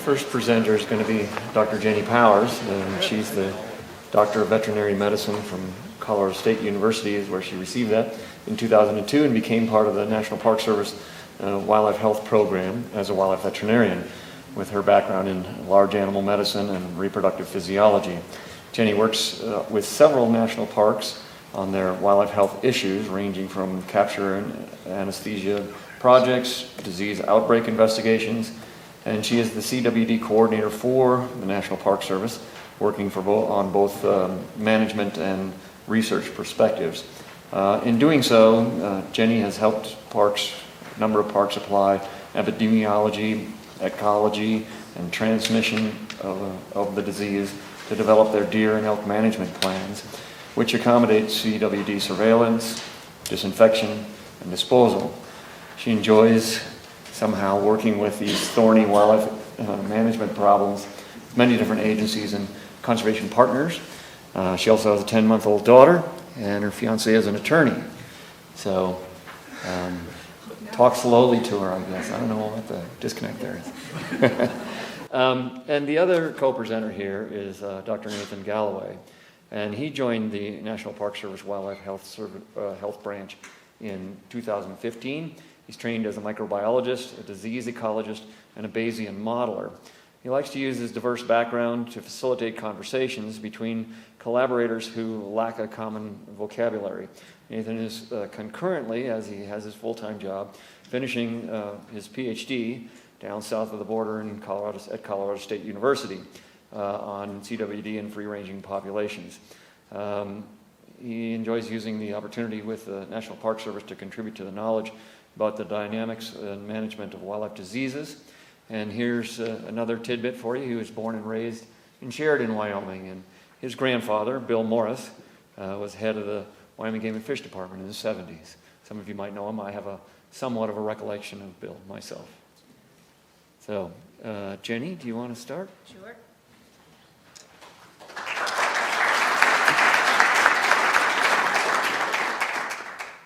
first presenter is going to be Dr. Jenny Powers, and she's the Doctor of Veterinary Medicine from Colorado State University, is where she received that in 2002 and became part of the National Park Service Wildlife Health Program as a wildlife veterinarian with her background in large animal medicine and reproductive physiology. Jenny works with several national parks on their wildlife health issues, ranging from capture and anesthesia projects, disease outbreak investigations, and she is the CWD coordinator for the National Park Service, working on both management and research perspectives. In doing so, Jenny has helped a number of parks apply epidemiology, ecology, and transmission of the disease to develop their deer and elk management plans, which accommodate CWD surveillance, disinfection, and disposal. She enjoys somehow working with these thorny wildlife management problems, many different agencies and conservation partners. She also has a 10-month-old daughter, and her fiance is an attorney. So talk slowly to her, I guess. I don't know what the disconnect there is. And the other co-presenter here is Dr. Nathan Galloway, and he joined the National Park Service Wildlife Health Branch in 2015. He's trained as a microbiologist, a disease ecologist, and a Bayesian modeler. He likes to use his diverse background to facilitate conversations between collaborators who lack a common vocabulary. Nathan is concurrently, as he has his full-time job, finishing his PhD down south of the border at Colorado State University on CWD and free-ranging populations. He enjoys using the opportunity with the National Park Service to contribute to the knowledge about the dynamics and management of wildlife diseases. And here's another tidbit for you. He was born and raised in Sheridan, Wyoming, and his grandfather, Bill Morris, was head of the Wyoming Game and Fish Department in the 70s. Some of you might know him. I have somewhat of a recollection of Bill myself. So, Jenny, do you want to start? Sure.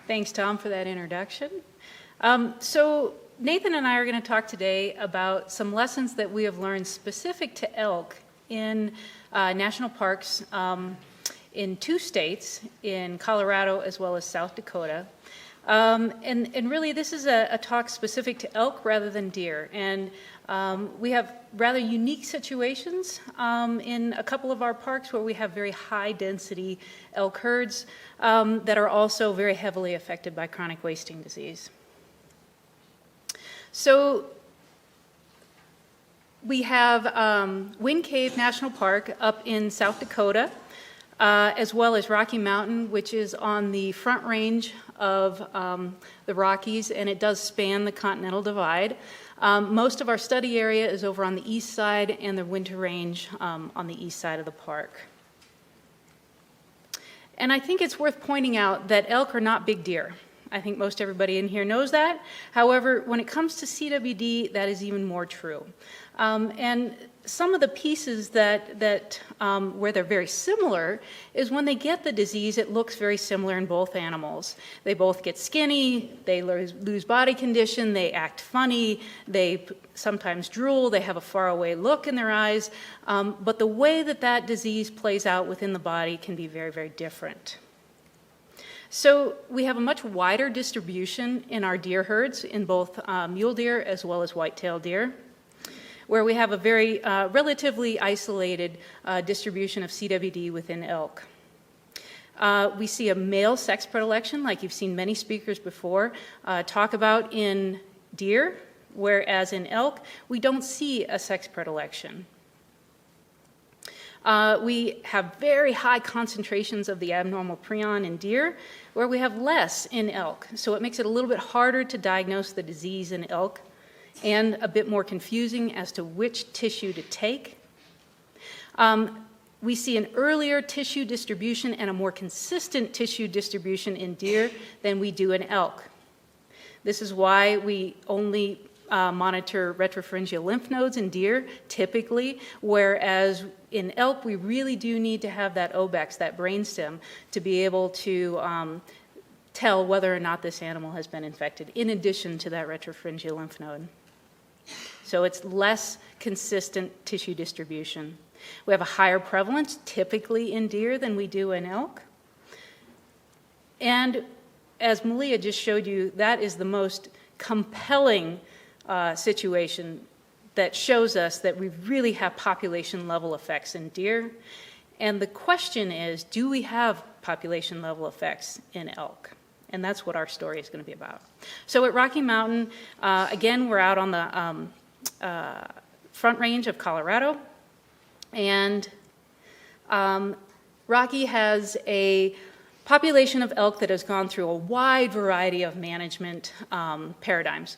Thanks, Tom, for that introduction. So Nathan and I are going to talk today about some lessons that we have learned specific to elk in national parks in 2 states, in Colorado as well as South Dakota. And really this is a talk specific to elk rather than deer. And we have rather unique situations in a couple of our parks where we have very high density elk herds that are also very heavily affected by chronic wasting disease. So we have Wind Cave National Park up in South Dakota, as well as Rocky Mountain, which is on the front range of the Rockies, and it does span the Continental Divide. Most of our study area is over on the east side, and the Winter Range on the east side of the park. And I think it's worth pointing out that elk are not big deer. I think most everybody in here knows that. However, when it comes to CWD, that is even more true. And some of the pieces that where they're very similar is when they get the disease, it looks very similar in both animals. They both get skinny, they lose body condition, they act funny, they sometimes drool, they have a faraway look in their eyes. But the way that disease plays out within the body can be very, very different. So we have a much wider distribution in our deer herds in both mule deer as well as white-tailed deer, where we have a very relatively isolated distribution of CWD within elk. We see a male sex predilection, like you've seen many speakers before talk about in deer, whereas in elk, we don't see a sex predilection. We have very high concentrations of the abnormal prion in deer, where we have less in elk. So it makes it a little bit harder to diagnose the disease in elk and a bit more confusing as to which tissue to take. We see an earlier tissue distribution and a more consistent tissue distribution in deer than we do in elk. This is why we only monitor retropharyngeal lymph nodes in deer, typically, whereas in elk, we really do need to have that obex, that brainstem, to be able to tell whether or not this animal has been infected, in addition to that retropharyngeal lymph node. So it's less consistent tissue distribution. We have a higher prevalence typically in deer than we do in elk. And as Malia just showed you, that is the most compelling situation that shows us that we really have population level effects in deer. And the question is, do we have population level effects in elk? And that's what our story is going to be about. So at Rocky Mountain, again, we're out on the Front Range of Colorado. And Rocky has a population of elk that has gone through a wide variety of management paradigms.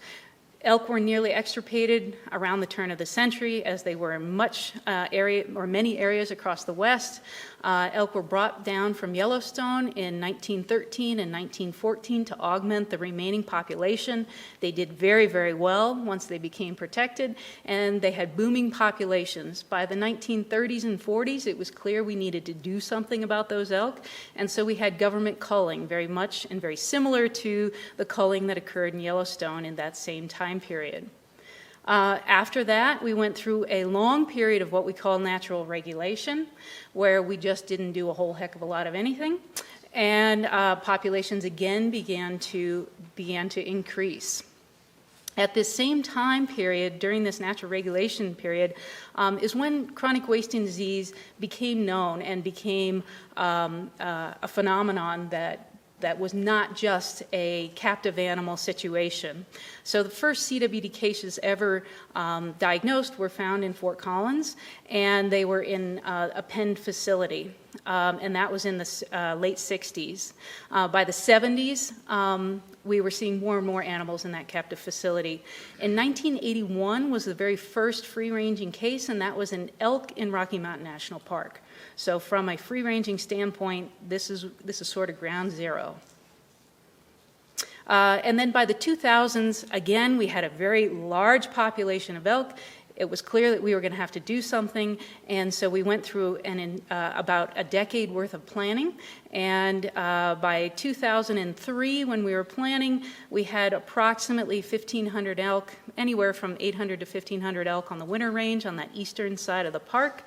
Elk were nearly extirpated around the turn of the century, as they were in many areas across the West. Elk were brought down from Yellowstone in 1913 and 1914 to augment the remaining population. They did very, very well once they became protected, and they had booming populations. By the 1930s and 40s, it was clear we needed to do something about those elk, and so we had government culling, very much and very similar to the culling that occurred in Yellowstone in that same time period. After that, we went through a long period of what we call natural regulation, where we just didn't do a whole heck of a lot of anything, and populations again began to increase. At this same time period, during this natural regulation period, is when chronic wasting disease became known and became a phenomenon that was not just a captive animal situation. So the first CWD cases ever diagnosed were found in Fort Collins, and they were in a penned facility, and that was in the late 60s. By the 70s, we were seeing more and more animals in that captive facility. In 1981 was the very first free-ranging case, and that was an elk in Rocky Mountain National Park. So from a free-ranging standpoint, this is sort of ground zero. And then by the 2000s, again, we had a very large population of elk. It was clear that we were going to have to do something, and so we went through about a decade worth of planning. And by 2003, when we were planning, we had approximately 1,500 elk, anywhere from 800 to 1,500 elk on the winter range on that eastern side of the park.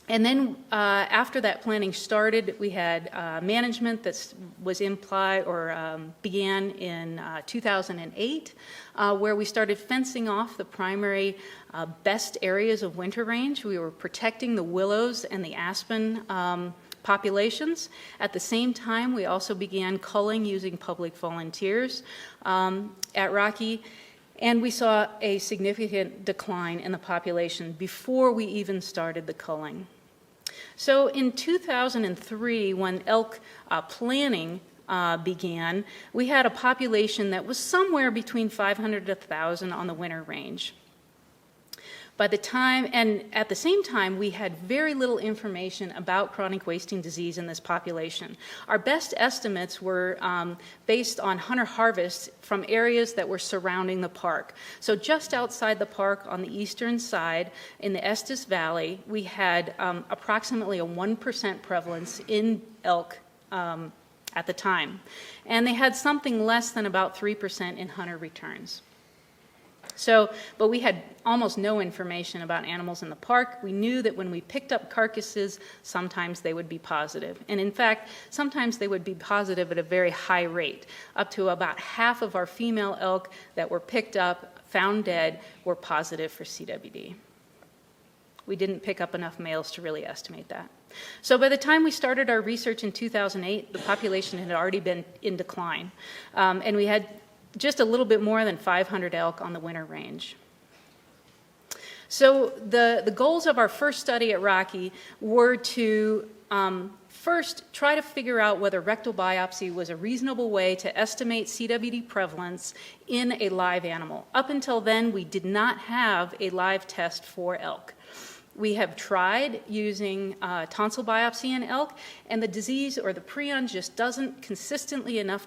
And then after that planning started, we had management that was began in 2008, where we started fencing off the primary best areas of winter range. We were protecting the willows and the aspen populations. At the same time, we also began culling using public volunteers at Rocky. And we saw a significant decline in the population before we even started the culling. So in 2003, when elk planning began, we had a population that was somewhere between 500 to 1,000 on the winter range. By the time, and at the same time, we had very little information about chronic wasting disease in this population. Our best estimates were based on hunter harvests from areas that were surrounding the park. So just outside the park on the eastern side, in the Estes Valley, we had approximately a 1% prevalence in elk at the time. And they had something less than about 3% in hunter returns. So, but we had almost no information about animals in the park. We knew that when we picked up carcasses, sometimes they would be positive. And in fact, sometimes they would be positive at a very high rate. Up to about half of our female elk that were picked up, found dead, were positive for CWD. We didn't pick up enough males to really estimate that. So by the time we started our research in 2008, the population had already been in decline. And we had just a little bit more than 500 elk on the winter range. So the goals of our first study at Rocky were to first try to figure out whether rectal biopsy was a reasonable way to estimate CWD prevalence in a live animal. Up until then, we did not have a live test for elk. We have tried using tonsil biopsy in elk, and the disease or the prion just doesn't consistently enough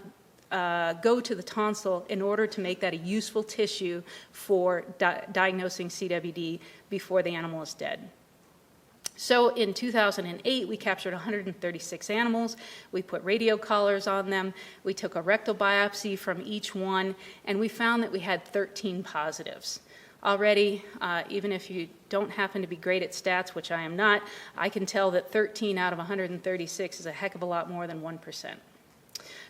go to the tonsil in order to make that a useful tissue for diagnosing CWD before the animal is dead. So in 2008, we captured 136 animals. We put radio collars on them. We took a rectal biopsy from each one, and we found that we had 13 positives. already, even if you don't happen to be great at stats, which I am not, I can tell that 13 out of 136 is a heck of a lot more than 1%.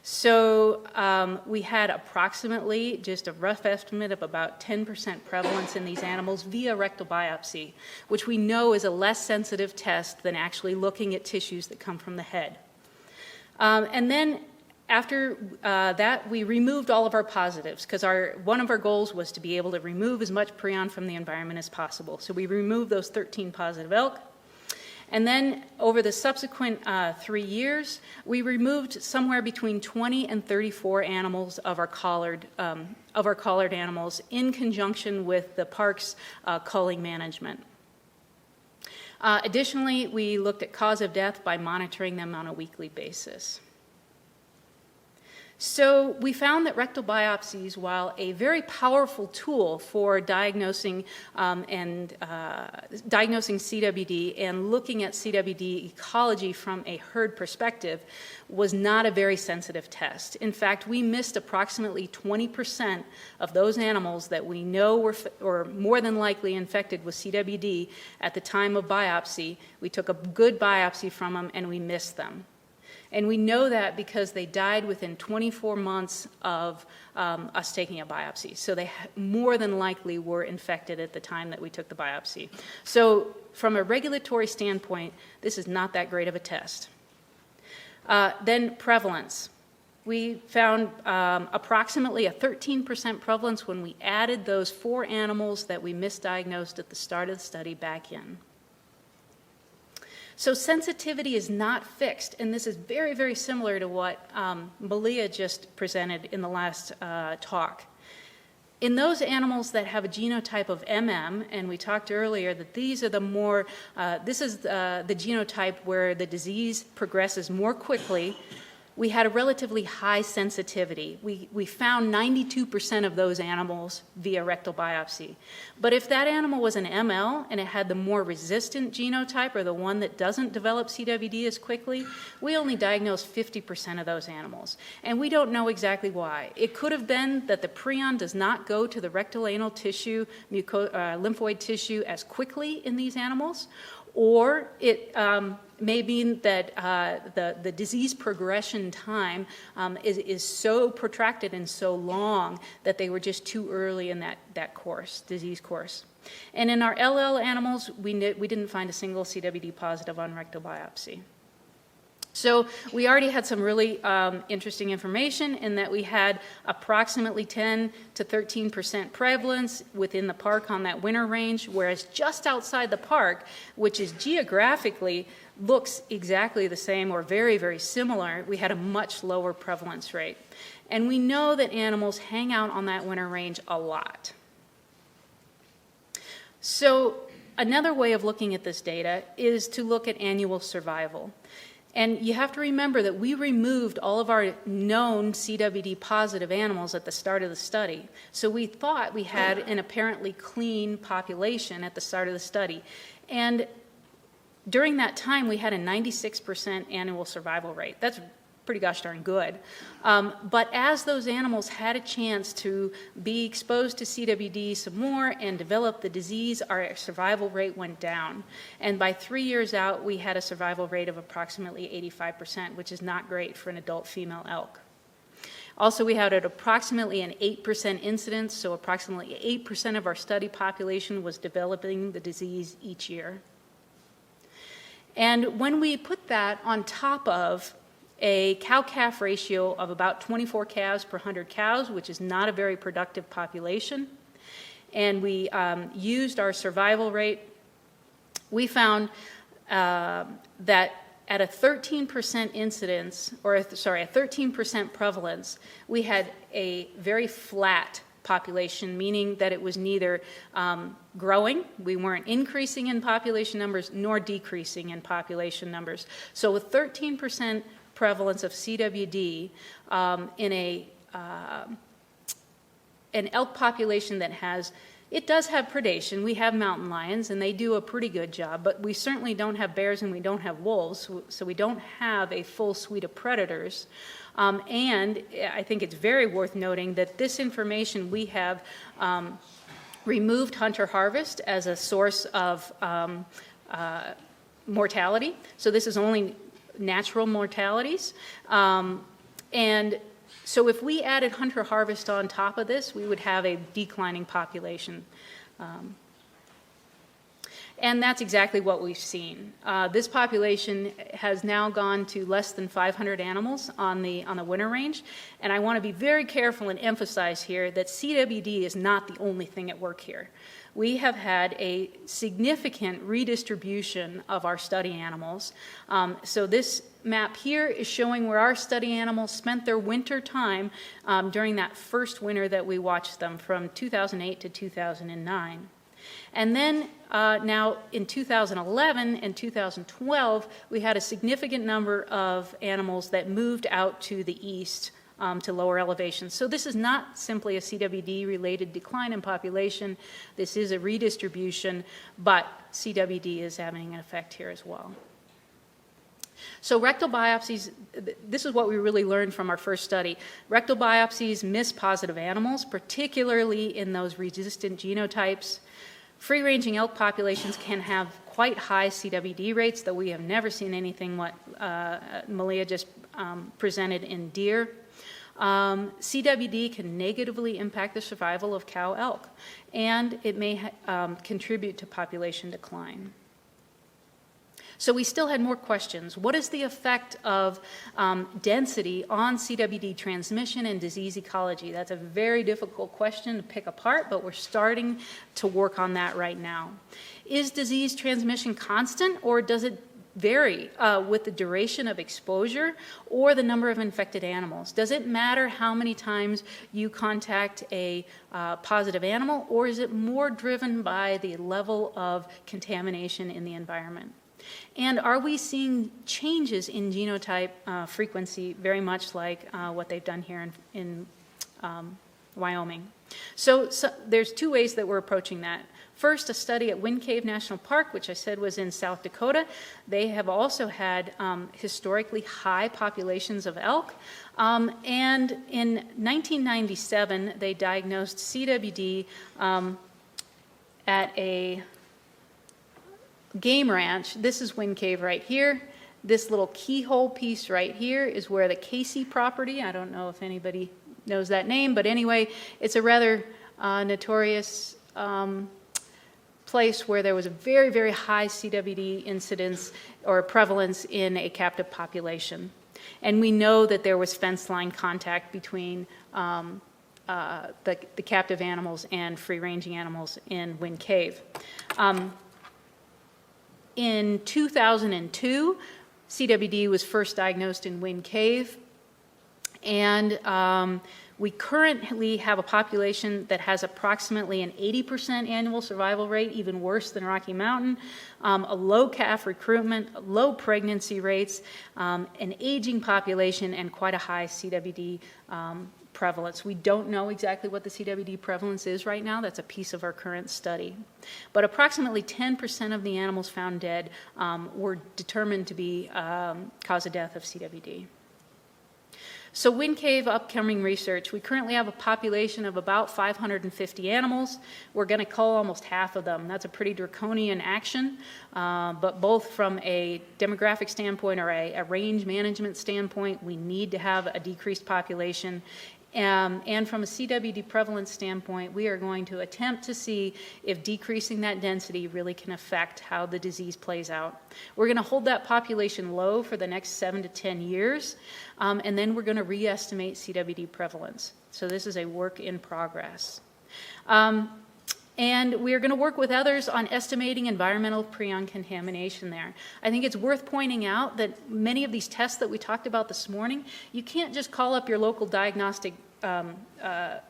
So we had approximately, just a rough estimate of about 10% prevalence in these animals via rectal biopsy, which we know is a less sensitive test than actually looking at tissues that come from the head. And then after that, we removed all of our positives because one of our goals was to be able to remove as much prion from the environment as possible. So we removed those 13 positive elk. And then over the subsequent 3 years, we removed somewhere between 20 and 34 animals of our collared animals in conjunction with the park's culling management. Additionally, we looked at cause of death by monitoring them on a weekly basis. So we found that rectal biopsies, while a very powerful tool for diagnosing CWD and looking at CWD ecology from a herd perspective, was not a very sensitive test. In fact, we missed approximately 20% of those animals that we know were more than likely infected with CWD at the time of biopsy. We took a good biopsy from them and we missed them. And we know that because they died within 24 months of us taking a biopsy. So they more than likely were infected at the time that we took the biopsy. So from a regulatory standpoint, this is not that great of a test. Then prevalence. We found approximately a 13% prevalence when we added those 4 animals that we misdiagnosed at the start of the study back in. So sensitivity is not fixed, and this is very, very similar to what Malia just presented in the last talk. In those animals that have a genotype of MM, and we talked earlier that these are the more, this is the genotype where the disease progresses more quickly, we had a relatively high sensitivity. We found 92% of those animals via rectal biopsy. But if that animal was an ML and it had the more resistant genotype, or the one that doesn't develop CWD as quickly, we only diagnosed 50% of those animals. And we don't know exactly why. It could have been that the prion does not go to the rectal anal tissue, lymphoid tissue as quickly in these animals, or it may mean that the disease progression time is so protracted and so long that they were just too early in that disease course. And in our LL animals, we didn't find a single CWD positive on rectal biopsy. So we already had some really interesting information in that we had approximately 10 to 13% prevalence within the park on that winter range, whereas just outside the park, which is geographically looks exactly the same or very, very similar, we had a much lower prevalence rate. And we know that animals hang out on that winter range a lot. So another way of looking at this data is to look at annual survival. And you have to remember that we removed all of our known CWD positive animals at the start of the study. So we thought we had an apparently clean population at the start of the study. And during that time, we had a 96% annual survival rate. That's pretty gosh darn good. But as those animals had a chance to be exposed to CWD some more and develop the disease, our survival rate went down. And by 3 years out, we had a survival rate of approximately 85%, which is not great for an adult female elk. Also, we had approximately an 8% incidence, so approximately 8% of our study population was developing the disease each year. And when we put that on top of a cow-calf ratio of about 24 calves per 100 cows, which is not a very productive population, and we used our survival rate, we found that at a 13% incidence, or a 13% prevalence, we had a very flat population, meaning that it was neither growing, we weren't increasing in population numbers, nor decreasing in population numbers. So with 13% prevalence of CWD in an elk population that it does have predation. We have mountain lions, and they do a pretty good job, but we certainly don't have bears and we don't have wolves, so we don't have a full suite of predators. And I think it's very worth noting that this information we have removed hunter harvest as a source of mortality. So this is only natural mortalities. And so if we added hunter harvest on top of this, we would have a declining population. And that's exactly what we've seen. This population has now gone to less than 500 animals on the winter range. And I want to be very careful and emphasize here that CWD is not the only thing at work here. We have had a significant redistribution of our study animals. So this map here is showing where our study animals spent their winter time during that first winter that we watched them from 2008 to 2009. And then now in 2011 and 2012, we had a significant number of animals that moved out to the east to lower elevations. So this is not simply a CWD-related decline in population. This is a redistribution, but CWD is having an effect here as well. So rectal biopsies, this is what we really learned from our first study. Rectal biopsies miss positive animals, particularly in those resistant genotypes. Free-ranging elk populations can have quite high CWD rates, though we have never seen anything what Malia just presented in deer. CWD can negatively impact the survival of cow elk, and it may contribute to population decline. So we still had more questions. What is the effect of density on CWD transmission and disease ecology? That's a very difficult question to pick apart, but we're starting to work on that right now. Is disease transmission constant, or does it vary with the duration of exposure or the number of infected animals? Does it matter how many times you contact a positive animal, or is it more driven by the level of contamination in the environment? And are we seeing changes in genotype frequency, very much like what they've done here in Wyoming? So there's two ways that we're approaching that. First, a study at Wind Cave National Park, which I said was in South Dakota. They have also had historically high populations of elk. And in 1997, they diagnosed CWD at a game ranch. This is Wind Cave right here. This little keyhole piece right here is where the Casey property, I don't know if anybody knows that name, but anyway, it's a rather notorious place where there was a very, very high CWD incidence or prevalence in a captive population. And we know that there was fence line contact between the captive animals and free-ranging animals in Wind Cave. In 2002, CWD was first diagnosed in Wind Cave, and we currently have a population that has approximately an 80% annual survival rate, even worse than Rocky Mountain, a low calf recruitment, low pregnancy rates, an aging population, and quite a high CWD prevalence. We don't know exactly what the CWD prevalence is right now. That's a piece of our current study. But approximately 10% of the animals found dead were determined to be cause of death of CWD. So Wind Cave upcoming research, we currently have a population of about 550 animals. We're going to cull almost half of them. That's a pretty draconian action, but both from a demographic standpoint or a range management standpoint, we need to have a decreased population. And from a CWD prevalence standpoint, we are going to attempt to see if decreasing that density really can affect how the disease plays out. We're going to hold that population low for the next 7 to 10 years, and then we're going to re-estimate CWD prevalence. So this is a work in progress. And we are going to work with others on estimating environmental prion contamination there. I think it's worth pointing out that many of these tests that we talked about this morning, you can't just call up your local diagnostic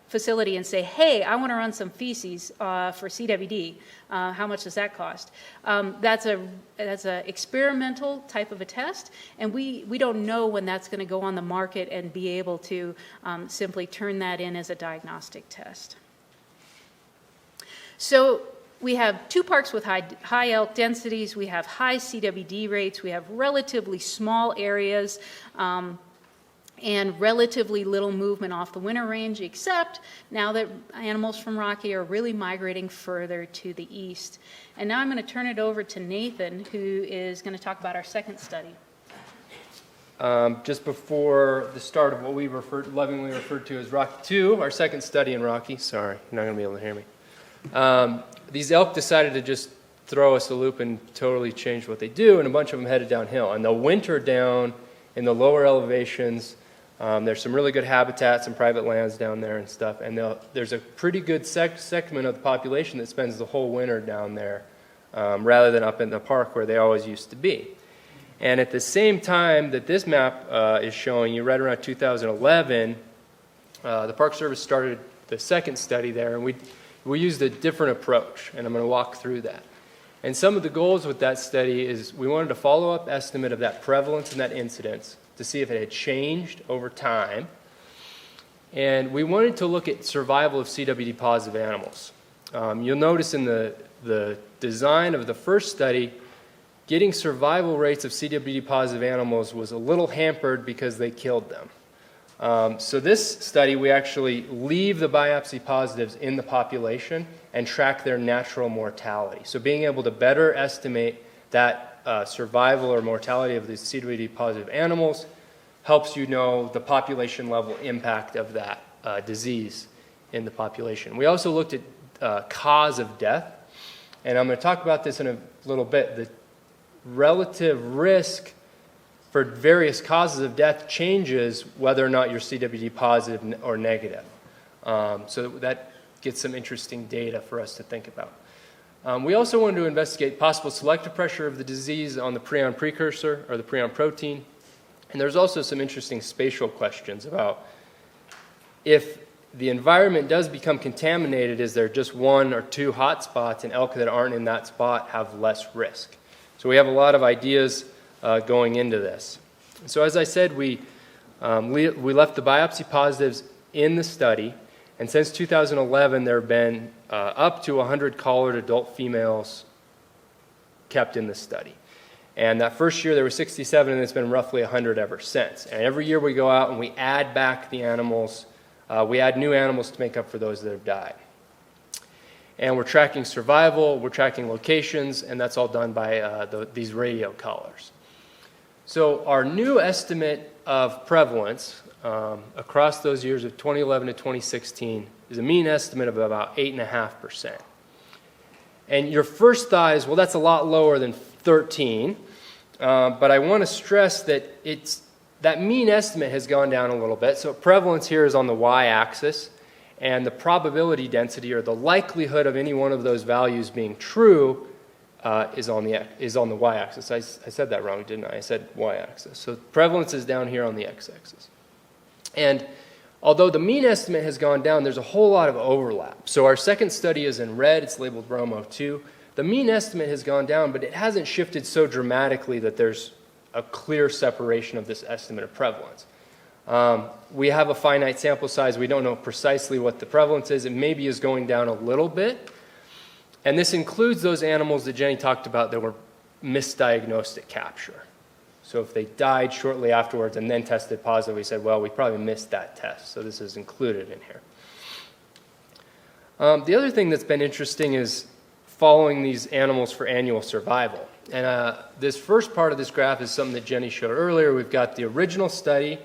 facility and say, hey, I want to run some feces for CWD. How much does that cost? That's an experimental type of a test, and we don't know when that's going to go on the market and be able to simply turn that in as a diagnostic test. So we have two parks with high elk densities. We have high CWD rates. We have relatively small areas. and relatively little movement off the winter range, except now that animals from Rocky are really migrating further to the east. And now I'm going to turn it over to Nathan, who is going to talk about our second study. Just before the start of what we lovingly referred to as Rocky 2, our second study in Rocky. Sorry, you're not going to be able to hear me. These elk decided to just throw us a loop and totally change what they do, and a bunch of them headed downhill. And they'll winter down in the lower elevations. There's some really good habitats and private lands down there and stuff, and there's a pretty good segment of the population that spends the whole winter down there rather than up in the park where they always used to be. And at the same time that this map is showing you, right around 2011, the Park Service started the second study there, and we used a different approach, and I'm going to walk through that. And some of the goals with that study is we wanted a follow-up estimate of that prevalence and that incidence to see if it had changed over time. And we wanted to look at survival of CWD-positive animals. You'll notice in the design of the first study, getting survival rates of CWD-positive animals was a little hampered because they killed them. So this study, we actually leave the biopsy positives in the population and track their natural mortality. So being able to better estimate that survival or mortality of these CWD-positive animals helps you know the population level impact of that disease in the population. We also looked at cause of death, and I'm going to talk about this in a little bit. The relative risk for various causes of death changes whether or not you're CWD positive or negative. So that gets some interesting data for us to think about. We also wanted to investigate possible selective pressure of the disease on the prion precursor or the prion protein. And there's also some interesting spatial questions about if the environment does become contaminated, is there just one or two hot spots, and elk that aren't in that spot have less risk? So we have a lot of ideas going into this. So as I said, we left the biopsy positives in the study, and since 2011 there have been up to 100 collared adult females kept in the study. And that first year there were 67, and it's been roughly 100 ever since. And every year we go out and we add back the animals. We add new animals to make up for those that have died. And we're tracking survival, we're tracking locations, and that's all done by these radio collars. So our new estimate of prevalence across those years of 2011 to 2016 is a mean estimate of about 8.5%. And your first thought is, well, that's a lot lower than 13, but I want to stress that that mean estimate has gone down a little bit. So prevalence here is on the y-axis, and the probability density, or the likelihood of any one of those values being true, is on the y-axis. I said that wrong, didn't I? I said y-axis. So prevalence is down here on the x-axis. And although the mean estimate has gone down, there's a whole lot of overlap. So our second study is in red. It's labeled Bromo 2. The mean estimate has gone down, but it hasn't shifted so dramatically that there's a clear separation of this estimate of prevalence. We have a finite sample size. We don't know precisely what the prevalence is. It maybe is going down a little bit. And this includes those animals that Jenny talked about that were misdiagnosed at capture. So if they died shortly afterwards and then tested positive, we said, well, we probably missed that test. So this is included in here. The other thing that's been interesting is following these animals for annual survival. And this first part of this graph is something that Jenny showed earlier. We've got the original study,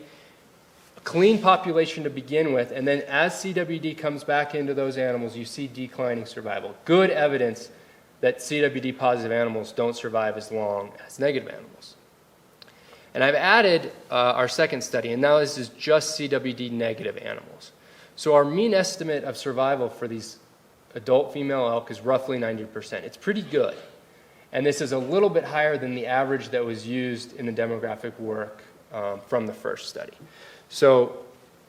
a clean population to begin with, and then as CWD comes back into those animals, you see declining survival. Good evidence that CWD positive animals don't survive as long as negative animals. And I've added our second study, and now this is just CWD negative animals. So our mean estimate of survival for these adult female elk is roughly 90%. It's pretty good. And this is a little bit higher than the average that was used in the demographic work from the first study. So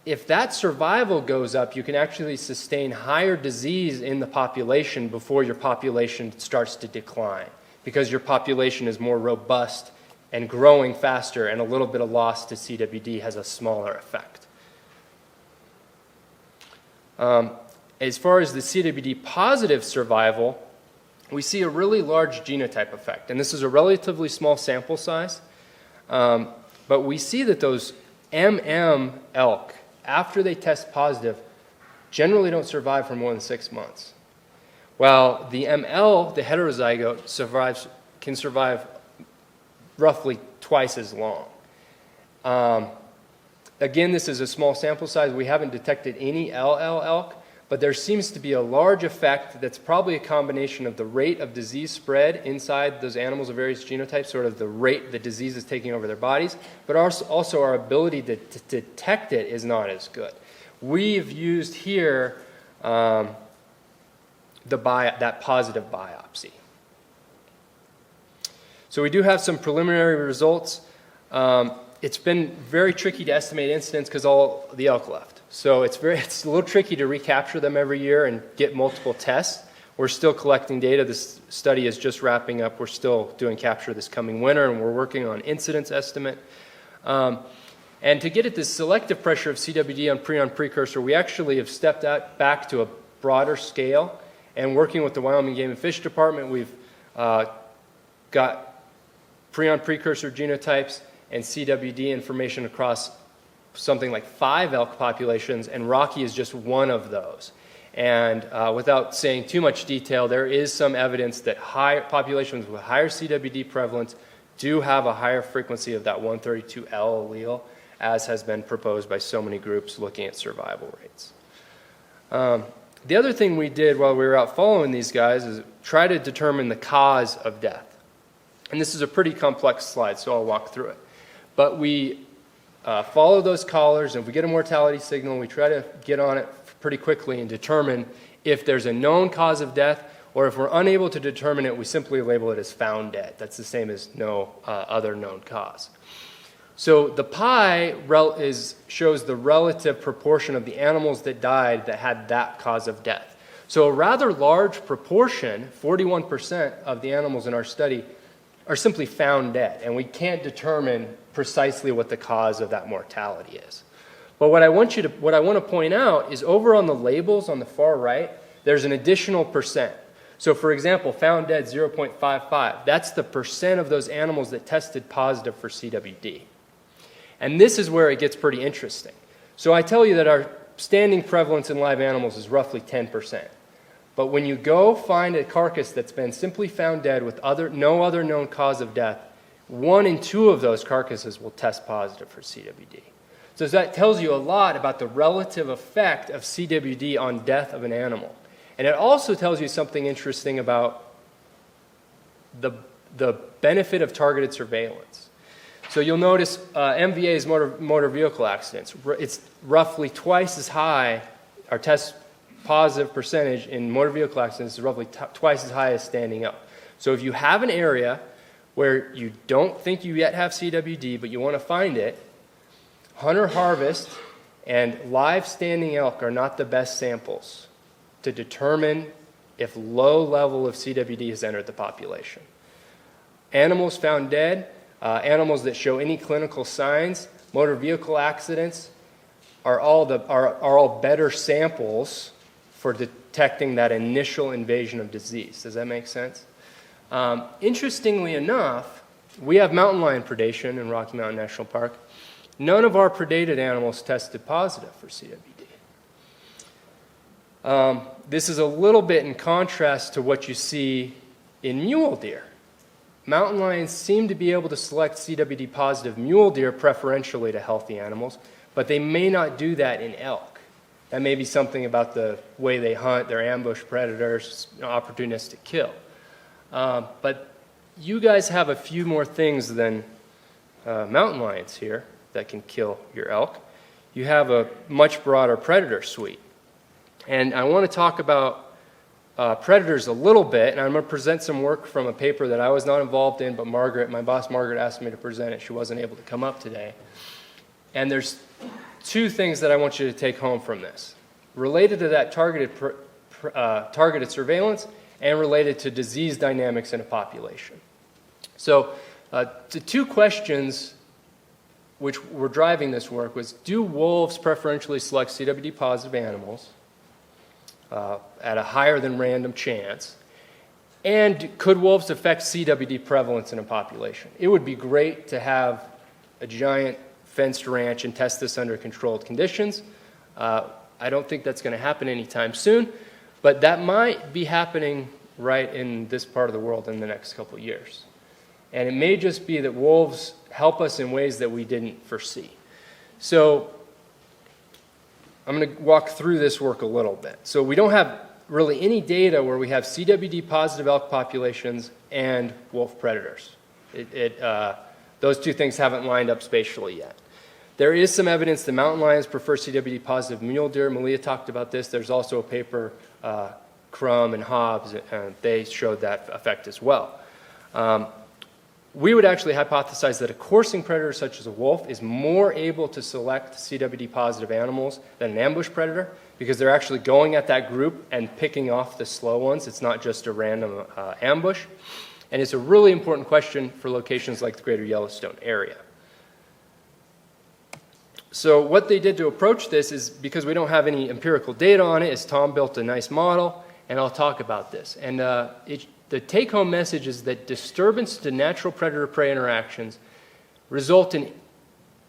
if that survival goes up, you can actually sustain higher disease in the population before your population starts to decline, because your population is more robust and growing faster, and a little bit of loss to CWD has a smaller effect. As far as the CWD positive survival, we see a really large genotype effect. And this is a relatively small sample size, but we see that those elk, after they test positive, generally don't survive for more than 6 months. While the ML, the heterozygote, can survive roughly twice as long. Again, this is a small sample size. We haven't detected any LL elk, but there seems to be a large effect that's probably a combination of the rate of disease spread inside those animals of various genotypes, sort of the rate the disease is taking over their bodies, but also our ability to detect it is not as good. We've used here that positive biopsy. So we do have some preliminary results. It's been very tricky to estimate incidence because all the elk left. So it's a little tricky to recapture them every year and get multiple tests. We're still collecting data. This study is just wrapping up. We're still doing capture this coming winter, and we're working on incidence estimate. And to get at the selective pressure of CWD on prion precursor, we actually have stepped back to a broader scale. And working with the Wyoming Game and Fish Department, we've got prion precursor genotypes and CWD information across something like 5 elk populations, and Rocky is just one of those. And without saying too much detail, there is some evidence that populations with higher CWD prevalence do have a higher frequency of that 132L allele, as has been proposed by so many groups looking at survival rates. The other thing we did while we were out following these guys is try to determine the cause of death. And this is a pretty complex slide, so I'll walk through it. But we follow those collars, and if we get a mortality signal, we try to get on it pretty quickly and determine if there's a known cause of death, or if we're unable to determine it, we simply label it as found dead. That's the same as no other known cause. So the pie shows the relative proportion of the animals that died that had that cause of death. So a rather large proportion, 41% of the animals in our study, are simply found dead, and we can't determine precisely what the cause of that mortality is. But what I want to point out is over on the labels on the far right, there's an additional percent. So for example, found dead 0.55, that's the percent of those animals that tested positive for CWD. And this is where it gets pretty interesting. So I tell you that our standing prevalence in live animals is roughly 10%. But when you go find a carcass that's been simply found dead with no other known cause of death, 1 in 2 of those carcasses will test positive for CWD. So that tells you a lot about the relative effect of CWD on death of an animal. And it also tells you something interesting about the benefit of targeted surveillance. So you'll notice MVA's motor vehicle accidents. It's roughly twice as high, our test positive percentage in motor vehicle accidents is roughly twice as high as standing up. So if you have an area where you don't think you yet have CWD, but you want to find it, hunter-harvest and live standing elk are not the best samples to determine if low level of CWD has entered the population. Animals found dead, animals that show any clinical signs, motor vehicle accidents are all better samples for detecting that initial invasion of disease. Does that make sense? Interestingly enough, we have mountain lion predation in Rocky Mountain National Park. None of our predated animals tested positive for CWD. This is a little bit in contrast to what you see in mule deer. Mountain lions seem to be able to select CWD positive mule deer preferentially to healthy animals, but they may not do that in elk. That may be something about the way they hunt, their ambush predators, opportunistic kill. But you guys have a few more things than mountain lions here that can kill your elk. You have a much broader predator suite. And I want to talk about predators a little bit, and I'm going to present some work from a paper that I was not involved in, but my boss Margaret asked me to present it. She wasn't able to come up today. And there's 2 things that I want you to take home from this, related to that targeted surveillance and related to disease dynamics in a population. So the 2 questions which were driving this work was, do wolves preferentially select CWD positive animals at a higher than random chance? And could wolves affect CWD prevalence in a population? It would be great to have a giant fenced ranch and test this under controlled conditions. I don't think that's going to happen anytime soon, but that might be happening right in this part of the world in the next couple of years. And it may just be that wolves help us in ways that we didn't foresee. So I'm going to walk through this work a little bit. So we don't have really any data where we have CWD positive elk populations and wolf predators. Those two things haven't lined up spatially yet. There is some evidence that mountain lions prefer CWD positive mule deer. Malia talked about this. There's also a paper, Crum and Hobbs, and they showed that effect as well. We would actually hypothesize that a coursing predator such as a wolf is more able to select CWD positive animals than an ambush predator because they're actually going at that group and picking off the slow ones. It's not just a random ambush. And it's a really important question for locations like the greater Yellowstone area. So what they did to approach this is, because we don't have any empirical data on it, is Tom built a nice model, and I'll talk about this. And the take-home message is that disturbance to natural predator-prey interactions result in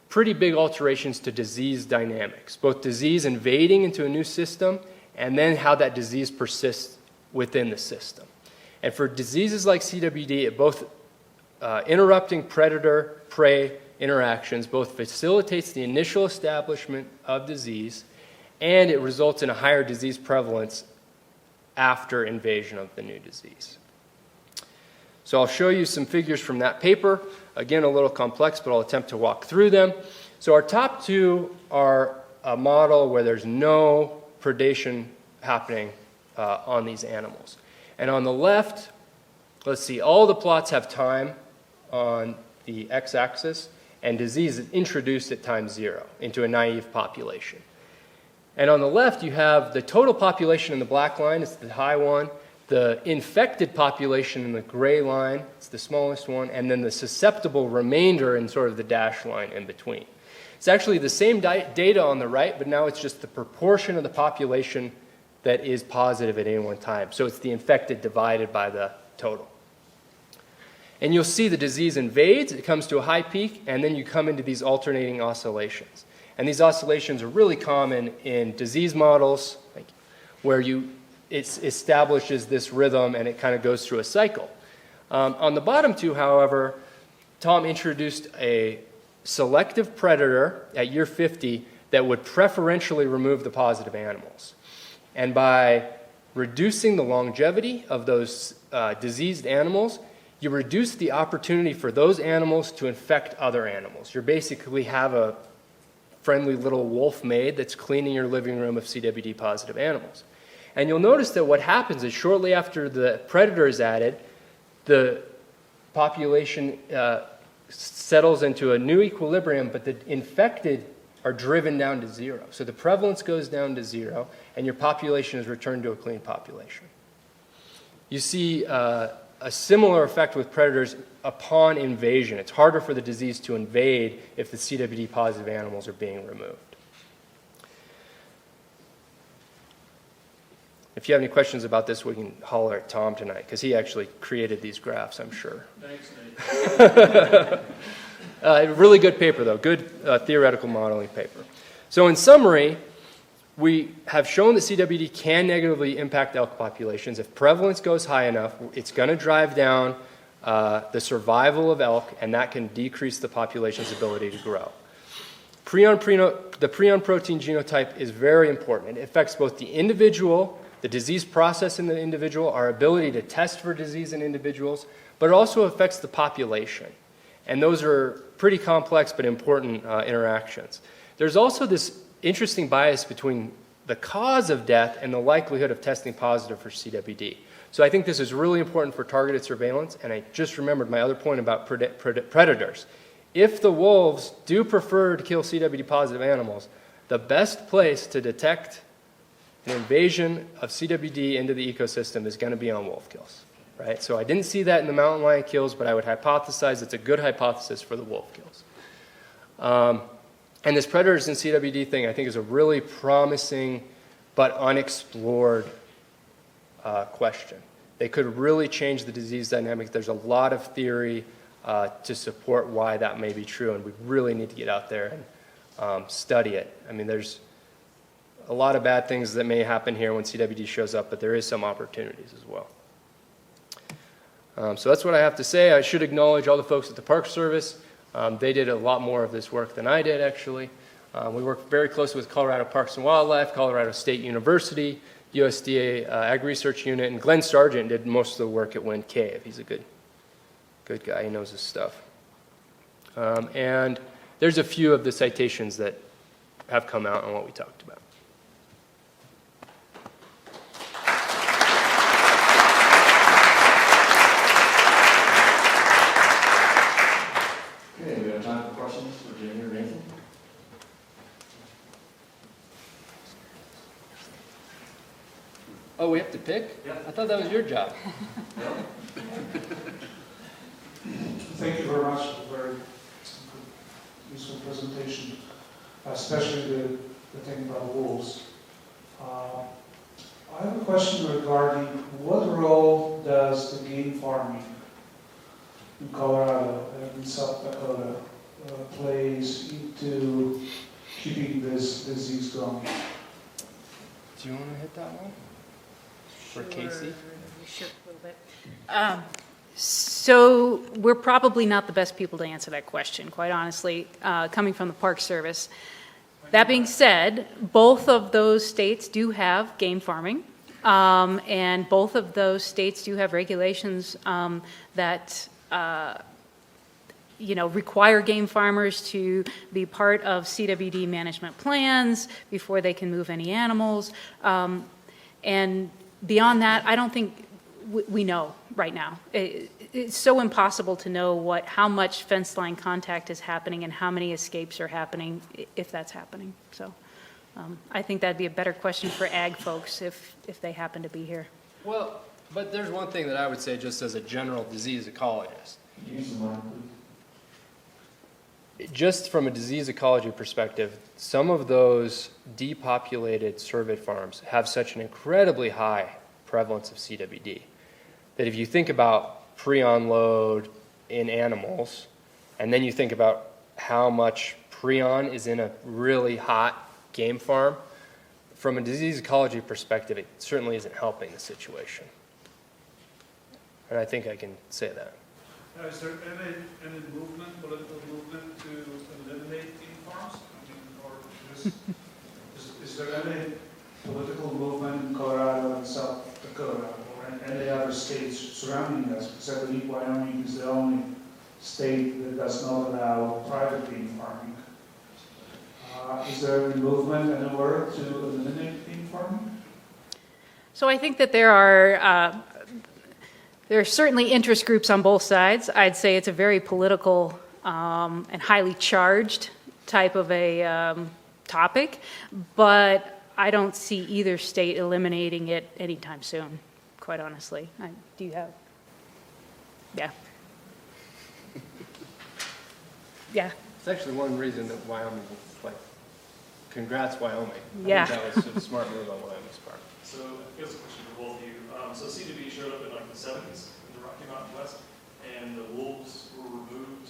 pretty big alterations to disease dynamics, both disease invading into a new system and then how that disease persists within the system. And for diseases like CWD, it both interrupting predator-prey interactions both facilitates the initial establishment of disease and it results in a higher disease prevalence after invasion of the new disease. So I'll show you some figures from that paper. Again, a little complex, but I'll attempt to walk through them. So our top two are a model where there's no predation happening on these animals. And on the left, let's see, all the plots have time on the x-axis, and disease is introduced at time 0 into a naive population. And on the left, you have the total population in the black line, it's the high one, the infected population in the gray line, it's the smallest one, and then the susceptible remainder in sort of the dashed line in between. It's actually the same data on the right, but now it's just the proportion of the population that is positive at any one time. So it's the infected divided by the total. And you'll see the disease invades, it comes to a high peak, and then you come into these alternating oscillations. And these oscillations are really common in disease models, where it establishes this rhythm and it kind of goes through a cycle. On the bottom two, however, Tom introduced a selective predator at year 50 that would preferentially remove the positive animals. And by reducing the longevity of those diseased animals, you reduce the opportunity for those animals to infect other animals. You basically have a friendly little wolf maid that's cleaning your living room of CWD positive animals. And you'll notice that what happens is shortly after the predator is added, the population settles into a new equilibrium, but the infected are driven down to 0. So the prevalence goes down to 0, and your population is returned to a clean population. You see a similar effect with predators upon invasion. It's harder for the disease to invade if the CWD positive animals are being removed. If you have any questions about this, we can holler at Tom tonight, because he actually created these graphs, I'm sure. Thanks, Nate. Really good paper, though. Good theoretical modeling paper. So in summary, we have shown that CWD can negatively impact elk populations. If prevalence goes high enough, it's going to drive down the survival of elk, and that can decrease the population's ability to grow. The prion protein genotype is very important. It affects both the individual, the disease process in the individual, our ability to test for disease in individuals, but it also affects the population. And those are pretty complex but important interactions. There's also this interesting bias between the cause of death and the likelihood of testing positive for CWD. So I think this is really important for targeted surveillance, and I just remembered my other point about predators. If the wolves do prefer to kill CWD positive animals, the best place to detect an invasion of CWD into the ecosystem is going to be on wolf kills, right? So I didn't see that in the mountain lion kills, but I would hypothesize it's a good hypothesis for the wolf kills. And this predators and CWD thing, I think, is a really promising but unexplored question. They could really change the disease dynamics. There's a lot of theory to support why that may be true, and we really need to get out there and study it. I mean, there's a lot of bad things that may happen here when CWD shows up, but there is some opportunities as well. So that's what I have to say. I should acknowledge all the folks at the Park Service. They did a lot more of this work than I did, actually. We worked very closely with Colorado Parks and Wildlife, Colorado State University, USDA Ag Research Unit, and Glenn Sargent did most of the work at Wind Cave. He's a good guy. He knows his stuff. And there's a few of the citations that have come out on what we talked about. Okay, we have time for questions for Jamie or Nathan. Oh, we have to pick? Yeah. I thought that was your job. Thank you very much for a very useful presentation, especially the thing about wolves. I have a question regarding what role does the game farming in Colorado and in South Dakota plays into keeping this disease going? Do you want to hit that one? For Casey? Sure, a little bit. So we're probably not the best people to answer that question, quite honestly, coming from the Park Service. That being said, both of those states do have game farming, and both of those states do have regulations that require game farmers to be part of CWD management plans before they can move any animals. And beyond that, I don't think we know right now. It's so impossible to know how much fence line contact is happening and how many escapes are happening, if that's happening. So I think that'd be a better question for ag folks if they happen to be here. Well, but there's one thing that I would say just as a general disease ecologist. Use the mic, please. Just from a disease ecology perspective, some of those depopulated cervid farms have such an incredibly high prevalence of CWD that if you think about pre-on-load in animals, and then you think about how much prion is in a really hot game farm, from a disease ecology perspective, it certainly isn't helping the situation. And I think I can say that. Is there any movement, political movement to eliminate game farms? I mean, or is there any political movement in Colorado and South Dakota or in any other states surrounding us? Because I believe Wyoming is the only state that does not allow private game farming. Is there any movement anywhere to eliminate game farming? So I think that there are certainly interest groups on both sides. I'd say it's a very political and highly charged type of a topic, but I don't see either state eliminating it anytime soon, quite honestly. Do you have? Yeah. Yeah. It's actually one reason that Wyoming, congrats Wyoming. Yeah. I think that was a smart move on Wyoming's part. So here's a question for both of you. So CWD showed up in the 70s in the Rocky Mountain West, and the wolves were removed.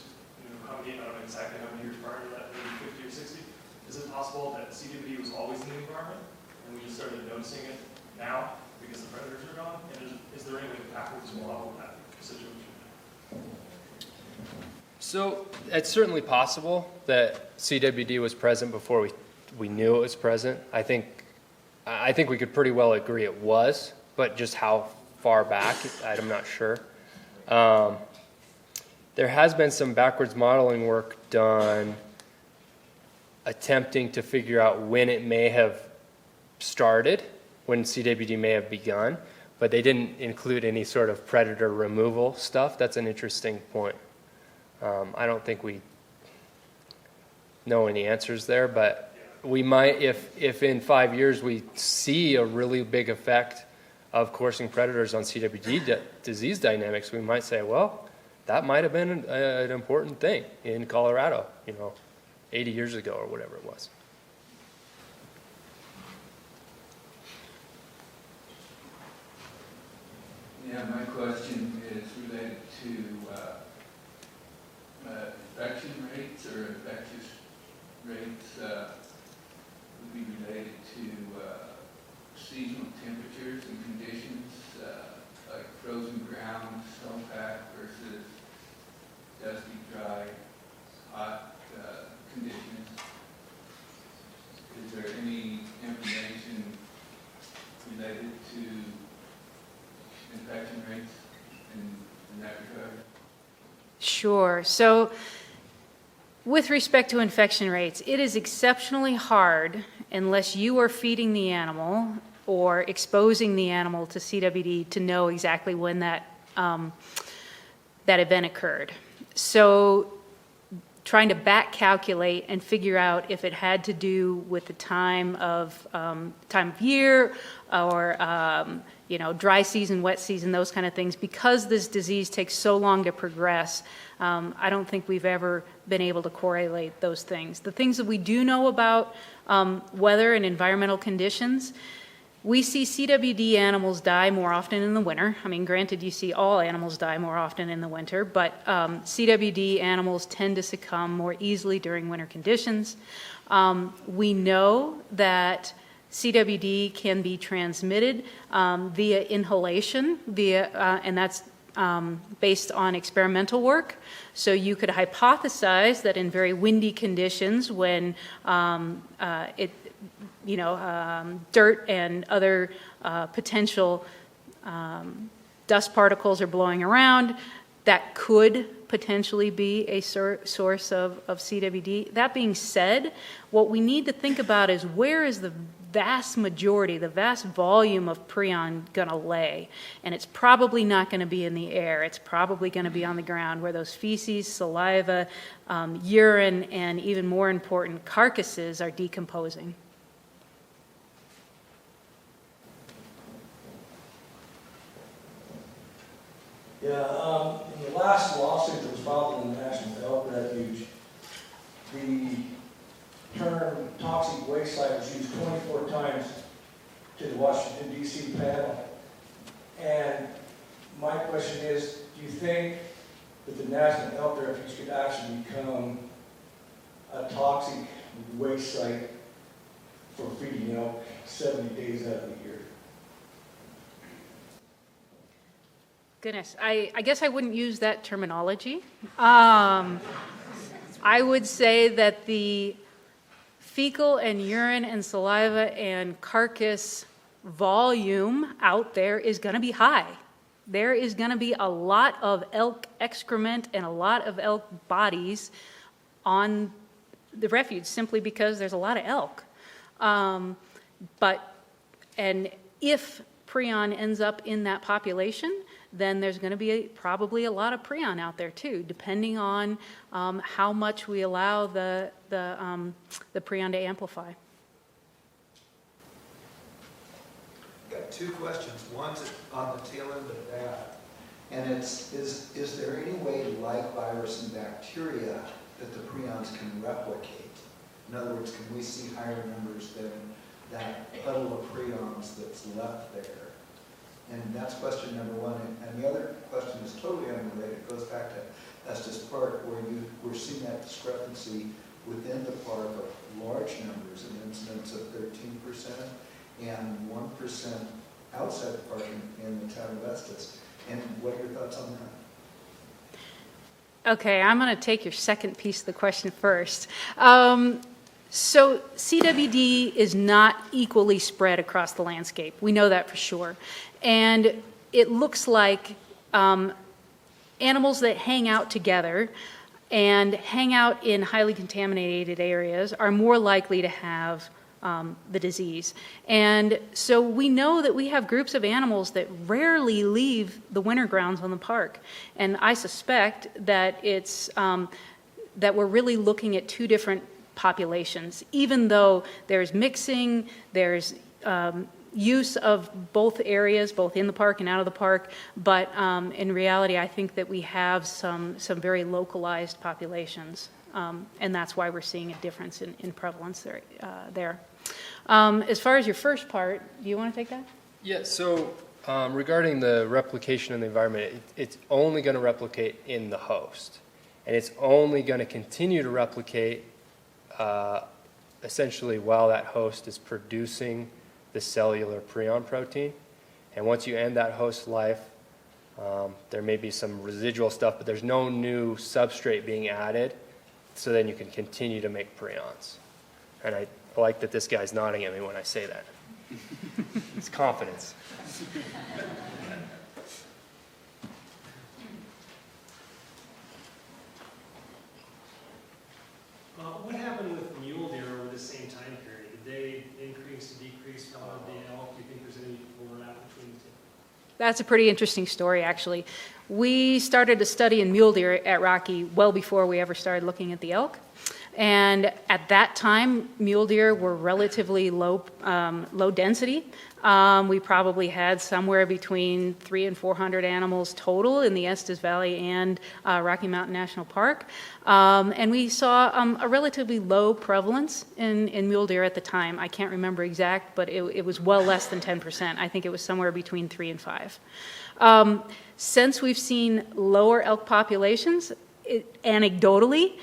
I don't know exactly how many years prior to that, maybe 50 or 60. Is it possible that CWD was always in the environment, and we just started noticing it now because the predators are gone? And is there any way to backwards model that situation? So it's certainly possible that CWD was present before we knew it was present. I think we could pretty well agree it was, but just how far back, I'm not sure. There has been some backwards modeling work done attempting to figure out when it may have started, when CWD may have begun, but they didn't include any sort of predator removal stuff. That's an interesting point. I don't think we know any answers there, but we might, if in 5 years we see a really big effect of coursing predators on CWD disease dynamics, we might say, well, that might have been an important thing in Colorado, 80 years ago or whatever it was. Yeah, my question is related to Sure. So with respect to infection rates, it is exceptionally hard unless you are feeding the animal or exposing the animal to CWD to know exactly when that event occurred. So trying to back calculate and figure out if it had to do with the time of year or dry season, wet season, those kind of things, because this disease takes so long to progress. I don't think we've ever been able to correlate those things. The things that we do know about weather and environmental conditions, we see CWD animals die more often in the winter. I mean, granted, you see all animals die more often in the winter, but CWD animals tend to succumb more easily during winter conditions. We know that CWD can be transmitted via inhalation, and that's based on experimental work. So you could hypothesize that in very windy conditions, when dirt and other potential dust particles are blowing around, that could potentially be a source of CWD. That being said, what we need to think about is where is the vast majority, the vast volume of prion going to lay? And it's probably not going to be in the air. It's probably going to be on the ground where those feces, saliva, urine, and even more important, carcasses are decomposing. Yeah, in the last lawsuit that was filed in the National Elk Refuge, the term toxic waste site was used 24 times to the Washington, D.C. panel. And my question is, do you think that the National Elk Refuge could actually become a toxic waste site for feeding elk 70 days out of the year? Goodness, I guess I wouldn't use that terminology. I would say that the fecal and urine and saliva and carcass volume out there is going to be high. There is going to be a lot of elk excrement and a lot of elk bodies on the refuge simply because there's a lot of elk. And if prion ends up in that population, then there's going to be probably a lot of prion out there too, depending on how much we allow the prion to amplify. Got two questions. One's on the tail end of that, and it's is there any way, like virus and bacteria, that the prions can replicate? In other words, can we see higher numbers than that puddle of prions that's left there? And that's question number one. And the other question is totally unrelated. It goes back to Estes Park, where we're seeing that discrepancy within the park of large numbers, an incidence of 13% and 1% outside the park in the town of Estes. And what are your thoughts on that? Okay, I'm going to take your second piece of the question first. So CWD is not equally spread across the landscape. We know that for sure. And it looks like animals that hang out together and hang out in highly contaminated areas are more likely to have the disease. And so we know that we have groups of animals that rarely leave the winter grounds on the park. And I suspect that it's that we're really looking at two different populations, even though there's mixing, there's use of both areas, both in the park and out of the park, but in reality, I think that we have some very localized populations, and that's why we're seeing a difference in prevalence there. As far as your first part, do you want to take that? Yeah, so regarding the replication in the environment, it's only going to replicate in the host, and it's only going to continue to replicate essentially while that host is producing the cellular prion protein. And once you end that host life, there may be some residual stuff, but there's no new substrate being added, so then you can continue to make prions. And I like that this guy's nodding at me when I say that. It's confidence. What happened with mule deer over the same time period? Did they increase, decrease, follow the elk? Do you think there's any overlap between the two? That's a pretty interesting story, actually. We started to study in mule deer at Rocky well before we ever started looking at the elk. And at that time, mule deer were relatively low density. We probably had somewhere between 300 and 400 animals total in the Estes Valley and Rocky Mountain National Park. And we saw a relatively low prevalence in mule deer at the time. I can't remember exact, but it was well less than 10%. I think it was somewhere between 3 and 5. Since we've seen lower elk populations, anecdotally,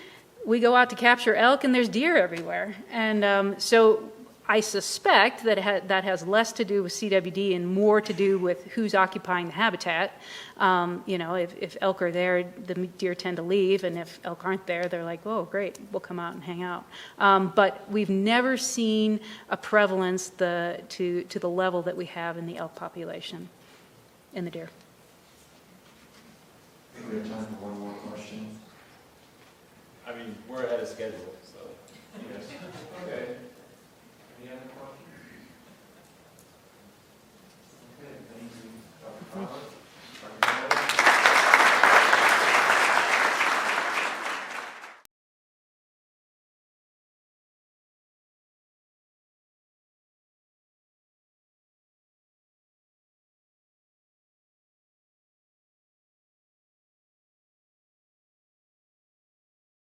we go out to capture elk and there's deer everywhere. And so I suspect that that has less to do with CWD and more to do with who's occupying the habitat. You know, if elk are there, the deer tend to leave, and if elk aren't there, they're like, oh, great, we'll come out and hang out. But we've never seen a prevalence to the level that we have in the elk population in the deer. We have time for one more question. I mean, we're ahead of schedule, so. Yes. Okay. Any other questions?